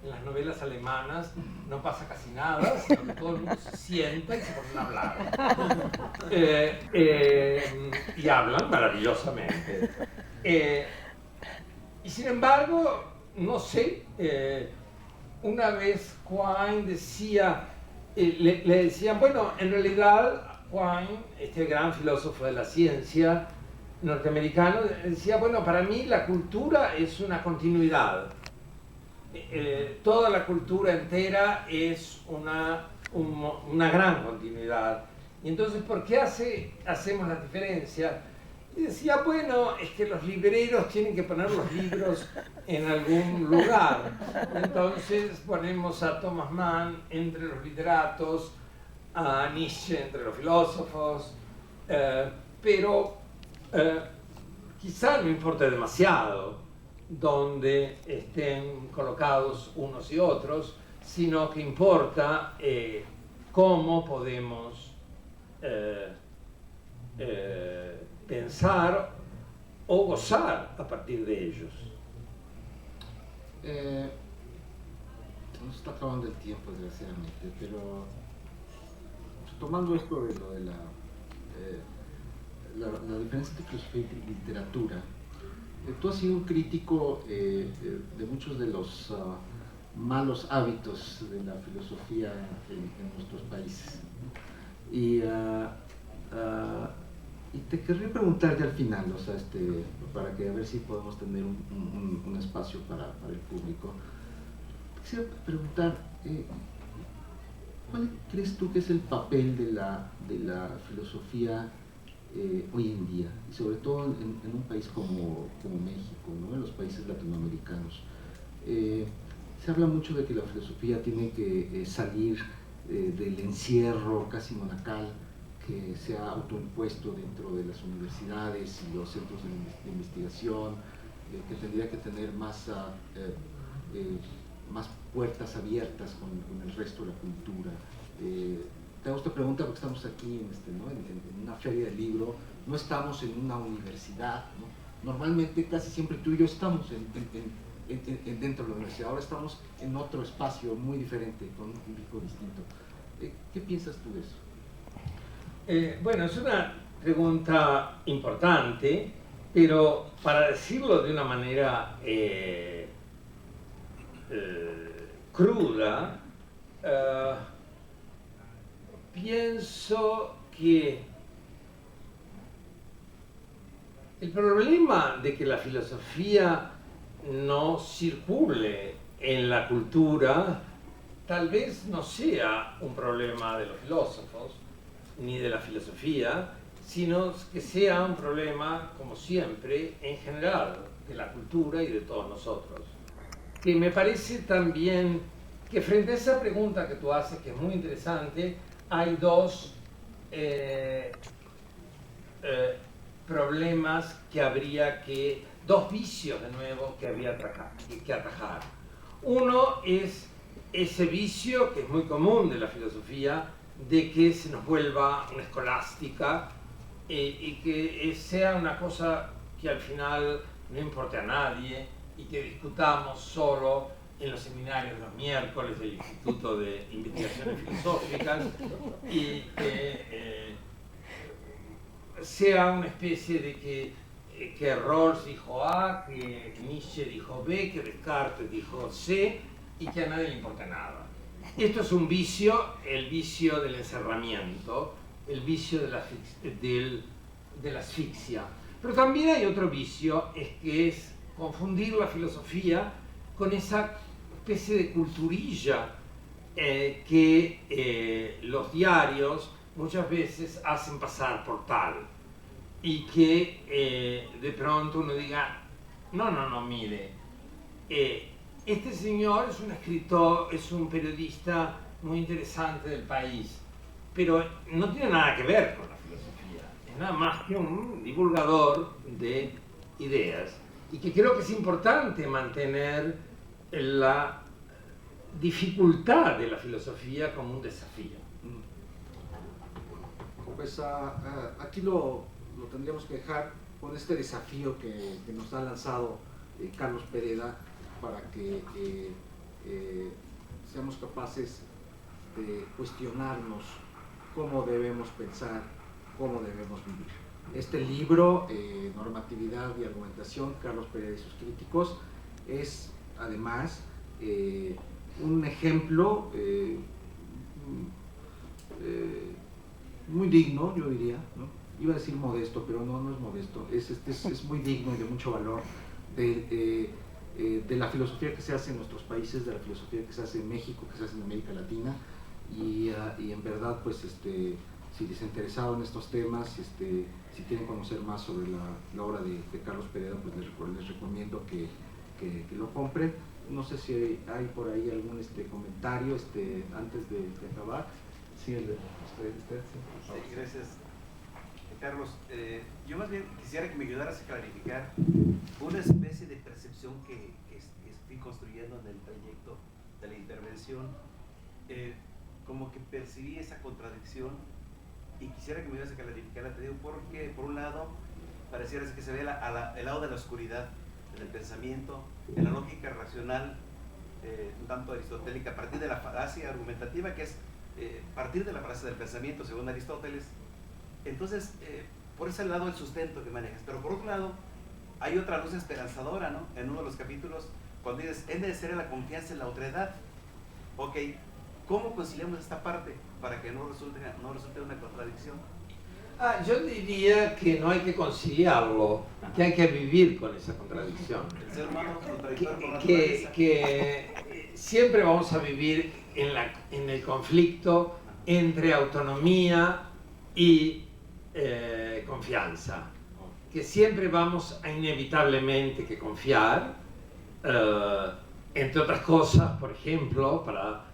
en las novelas alemanas no pasa casi nada, sino que todo el mundo se sienta y se ponen a hablar. Y hablan maravillosamente. Y sin embargo, no sé, una vez Quine decía, le decían, bueno, en realidad Quine, este gran filósofo de la ciencia norteamericano, decía, bueno, para mí la cultura es una continuidad. Toda la cultura entera es una gran continuidad. Y entonces, ¿por qué hacemos la diferencia? Y decía, bueno, es que los libreros tienen que poner los libros en algún lugar. Entonces ponemos a Thomas Mann entre los literatos, a Nietzsche entre los filósofos, pero quizá no importa demasiado donde estén colocados unos y otros, sino que importa cómo podemos pensar o gozar a partir de ellos. Nos está acabando el tiempo, desgraciadamente, pero tomando esto de lo de la diferencia entre filosofía y literatura, tú has sido un crítico de muchos de los malos hábitos de la filosofía en nuestros países. Y te querría preguntar ya al final, o sea, para que a ver si podemos tener un espacio para el público. Quisiera preguntar, ¿cuál crees tú que es el papel de la filosofía hoy en día? Y sobre todo en un país como México, ¿no? En los países latinoamericanos. Se habla mucho de que la filosofía tiene que salir del encierro casi monacal que se ha autoimpuesto dentro de las universidades y los centros de investigación, que tendría que tener más puertas abiertas con el resto de la cultura. Te hago esta pregunta porque estamos aquí en una feria del libro, no estamos en una universidad, ¿no? Normalmente casi siempre tú y yo estamos dentro de la universidad, ahora estamos en otro espacio muy diferente, con un público distinto. ¿Qué piensas tú de eso? Bueno, es una pregunta importante, pero para decirlo de una manera cruda, pienso que el problema de que la filosofía no circule en la cultura tal vez no sea un problema de los filósofos ni de la filosofía, sino que sea un problema, como siempre, en general, de la cultura y de todos nosotros. Que me parece también que frente a esa pregunta que tú haces, que es muy interesante, hay dos problemas dos vicios de nuevo que habría que atajar. Uno es ese vicio que es muy común de la filosofía, de que se nos vuelva una escolástica y que sea una cosa que al final no importe a nadie y que discutamos solo en los seminarios de los miércoles del Instituto de Investigaciones Filosóficas y que sea una especie de que Rawls dijo A, que Nietzsche dijo B, que Descartes dijo C y que a nadie le importa nada. Esto es un vicio, el vicio del encerramiento, el vicio de la asfixia. Pero también hay otro vicio, que es confundir la filosofía con esa especie de culturilla que los diarios muchas veces hacen pasar por tal. Y que de pronto uno diga, no, mire, este señor es un escritor, es un periodista muy interesante del país, pero no tiene nada que ver con la filosofía, es nada más que un divulgador de ideas. Y que creo que es importante mantener la dificultad de la filosofía como un desafío. Pues aquí lo tendríamos que dejar con este desafío que nos ha lanzado Carlos Pereda, para que seamos capaces de cuestionarnos cómo debemos pensar, cómo debemos vivir. Este libro, Normatividad y Argumentación, Carlos Pereira y sus críticos, es además un ejemplo muy digno, yo diría, ¿no? Iba a decir modesto, pero no es modesto, es muy digno y de mucho valor de la filosofía que se hace en nuestros países, de la filosofía que se hace en México, que se hace en América Latina, y en verdad, pues, si les ha interesado en estos temas, si quieren conocer más sobre la obra de Carlos Pereira, pues les recomiendo que lo compren. No sé si hay por ahí algún comentario antes de acabar. Sí, usted, sí. Sí, gracias, Carlos. Yo más bien quisiera que me ayudaras a clarificar una especie de percepción que estoy construyendo en el trayecto de la intervención. Como que percibí esa contradicción y quisiera que me ayudas a clarificarla, te digo, porque por un lado pareciera que se ve el lado de la oscuridad del pensamiento, en la lógica racional, un tanto aristotélica, a partir de la falacia argumentativa, que es partir de la falacia del pensamiento, según Aristóteles. Entonces, por ese lado el sustento que manejas, pero por otro lado hay otra luz esperanzadora, ¿no? En uno de los capítulos, cuando dices, es necesaria la confianza en la otredad. Ok, ¿cómo conciliamos esta parte para que no resulte una contradicción? Yo diría que no hay que conciliarlo, que hay que vivir con esa contradicción. El ser humano es contradictorio por naturaleza. Que siempre vamos a vivir en el conflicto entre autonomía y confianza. Que siempre vamos a inevitablemente que confiar, entre otras cosas, por ejemplo, para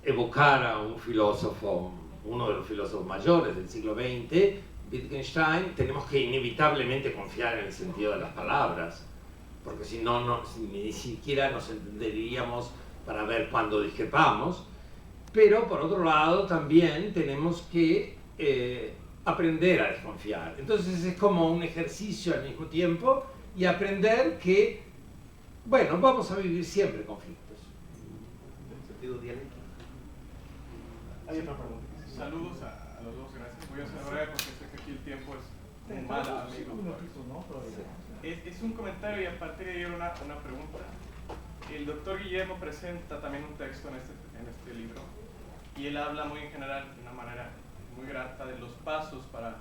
evocar a un filósofo, uno de los filósofos mayores del siglo XX, Wittgenstein, tenemos que inevitablemente confiar en el sentido de las palabras, porque si no, ni siquiera nos entenderíamos para ver cuándo discrepamos. Pero por otro lado también tenemos que aprender a desconfiar. Entonces es como un ejercicio al mismo tiempo y aprender que, bueno, vamos a vivir siempre conflictos. En sentido dialéctico. Hay otra pregunta. Saludos a los dos, gracias. Voy a ser breve porque sé que aquí el tiempo es un mal amigo. Es un comentario y a partir de ahí una pregunta. El doctor Guillermo presenta también un texto en este libro y él habla muy en general, de una manera muy grata, de los pasos para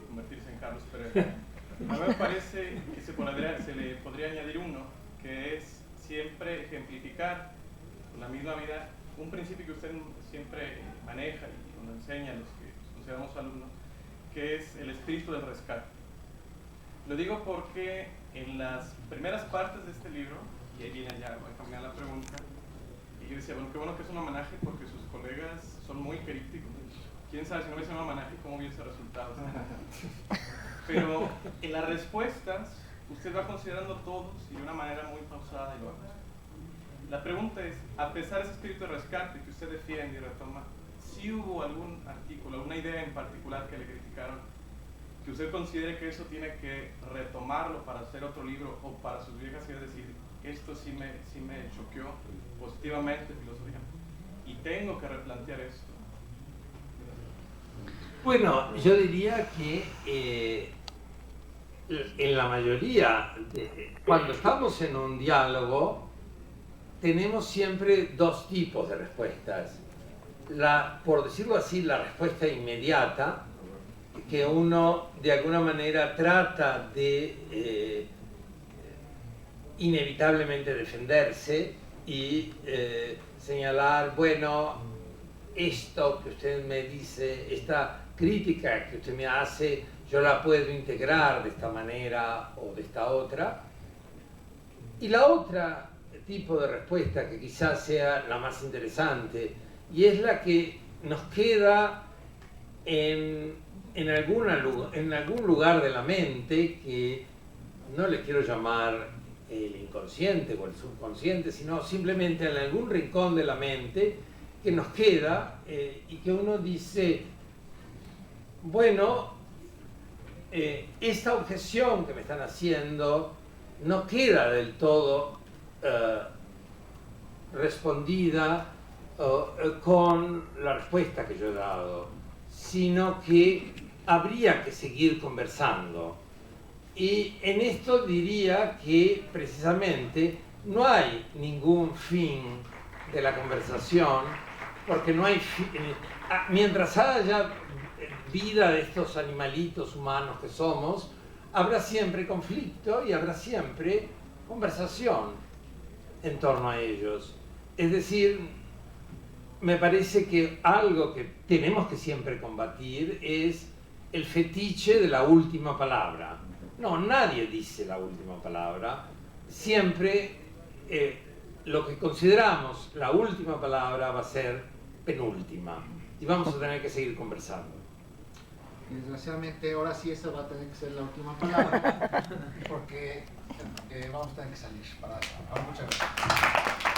convertirse en Carlos Pereira. A mí me parece que se le podría añadir uno, que es siempre ejemplificar con la misma vida un principio que usted siempre maneja y nos enseña a los que consideramos alumnos, que es el espíritu del rescate. Lo digo porque en las primeras partes de este libro, y ahí viene ya, voy a cambiar la pregunta, y yo decía, bueno, qué bueno que es un homenaje porque sus colegas son muy críticos. Quién sabe si no hubiese un homenaje cómo hubiese resultado. Pero en las respuestas, usted va considerando todos y de una manera muy pausada y lo hace. La pregunta es, a pesar de ese espíritu de rescate que usted defiende y retoma, ¿sí hubo algún artículo, alguna idea en particular que le criticaron, que usted considere que eso tiene que retomarlo para hacer otro libro o para sus viejas y decir, esto sí me choqueó positivamente, filosofía, y tengo que replantear esto? Bueno, yo diría que en la mayoría, cuando estamos en un diálogo, tenemos siempre dos tipos de respuestas. Por decirlo así, la respuesta inmediata, que uno de alguna manera trata de inevitablemente defenderse y señalar, bueno, esto que usted me dice, esta crítica que usted me hace, yo la puedo integrar de esta manera o de esta otra. Y la otra tipo de respuesta, que quizás sea la más interesante, y es la que nos queda en algún lugar de la mente, que no le quiero llamar el inconsciente o el subconsciente, sino simplemente en algún rincón de la mente que nos queda y que uno dice, bueno, esta objeción que me están haciendo no queda del todo respondida con la respuesta que yo he dado, sino que habría que seguir conversando. Y en esto diría que precisamente no hay ningún fin de la conversación, porque no hay mientras haya vida de estos animalitos humanos que somos, habrá siempre conflicto y habrá siempre conversación en torno a ellos. Es decir, me parece que algo que tenemos que siempre combatir es el fetiche de la última palabra. No, nadie dice la última palabra. Siempre lo que consideramos la última palabra va a ser penúltima. Y vamos a tener que seguir conversando. Desgraciadamente, ahora sí esa va a tener que ser la última palabra, porque vamos a tener que salir para... Muchas gracias.